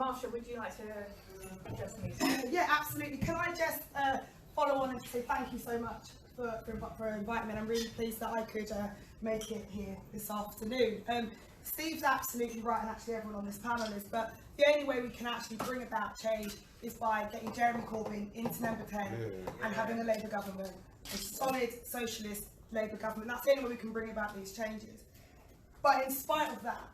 Marsha, would you like to address me? Yeah, absolutely. Can I just follow on and say thank you so much for inviting me. And I'm really pleased that I could make it here this afternoon. Steve's absolutely right, and actually everyone on this panel is, but the only way we can actually bring about change is by getting Jeremy Corbyn into number 10 and having a Labour government, a solid socialist Labour government. That's the only way we can bring about these changes. But in spite of that,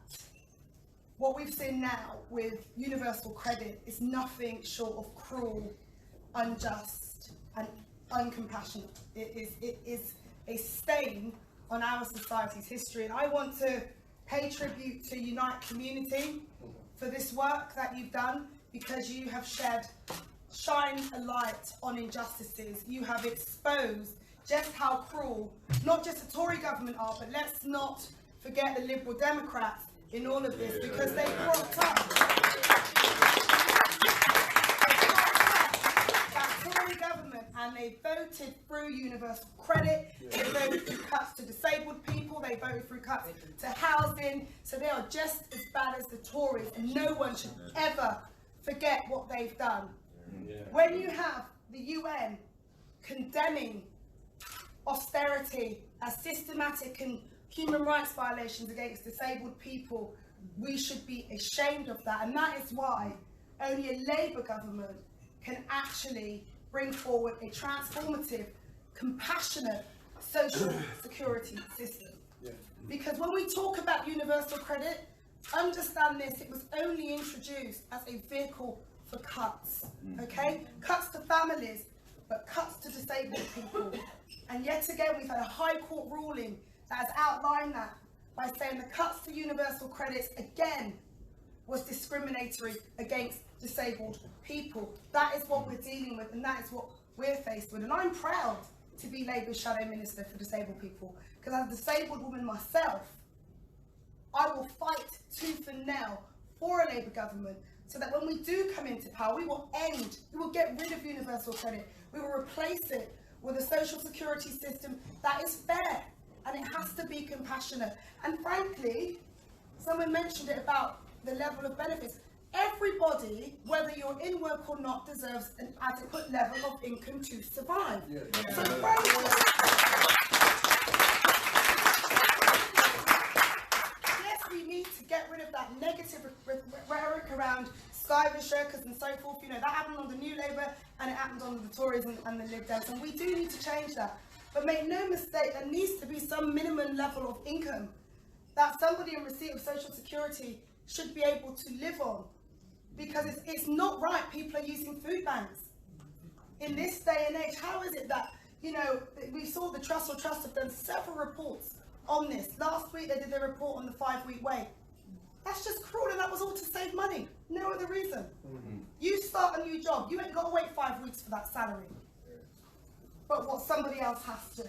what we've seen now with universal credit is nothing short of cruel, unjust and uncompassionate. It is a stain on our society's history, and I want to pay tribute to Unite Community for this work that you've done, because you have shined a light on injustices. You have exposed just how cruel not just the Tory government are, but let's not forget the Liberal Democrats in all of this, because they propped up that Tory government and they voted through universal credit, they voted through cuts to disabled people, they voted through cuts to housing, so they are just as bad as the Tories, and no one should ever forget what they've done. When you have the UN condemning austerity as systematic and human rights violations against disabled people, we should be ashamed of that, and that is why only a Labour government can actually bring forward a transformative, compassionate social security system. Because when we talk about universal credit, understand this, it was only introduced as a vehicle for cuts, okay? Cuts to families, but cuts to disabled people. And yet again, we've had a High Court ruling that has outlined that by saying the cuts to universal credits again was discriminatory against disabled people. That is what we're dealing with, and that is what we're faced with. And I'm proud to be Labour's Shadow Minister for Disabled People, because as a disabled woman myself, I will fight tooth and nail for a Labour government, so that when we do come into power, we will get rid of universal credit. We will replace it with a social security system that is fair, and it has to be compassionate. And frankly, someone mentioned it about the level of benefits. Everybody, whether you're in work or not, deserves an adequate level of income to survive. So frankly, yes, we need to get rid of that negative rhetoric around skyver shirkers and so forth. You know, that happened under New Labour and it happened under the Tories and the Lib Dems, and we do need to change that. But make no mistake, there needs to be some minimum level of income that somebody in receipt of social security should be able to live on. Because it's not right people are using food banks. In this day and age, how is it that, you know, we saw the Trust have done several reports on this. Last week they did a report on the 5-week wait. That's just cruel, and that was all to save money. No other reason. You start a new job, you ain't got to wait 5 weeks for that salary. But what somebody else has to.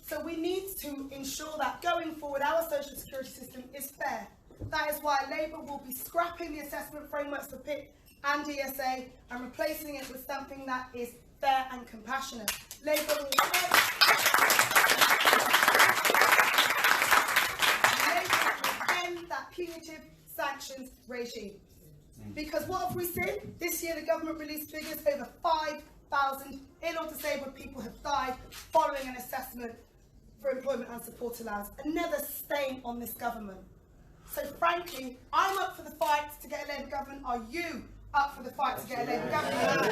So we need to ensure that going forward our social security system is fair. That is why Labour will be scrapping the assessment frameworks for PIP and ESA and replacing it with something that is fair and compassionate. Labour will end that punitive sanctions regime. Because what have we seen? This year the government released figures, over 5,000 ill or disabled people have died following an assessment for employment and support allowance. Another stain on this government. So frankly, I'm up for the fight to get a Labour government. Are you up for the fight to get a Labour government?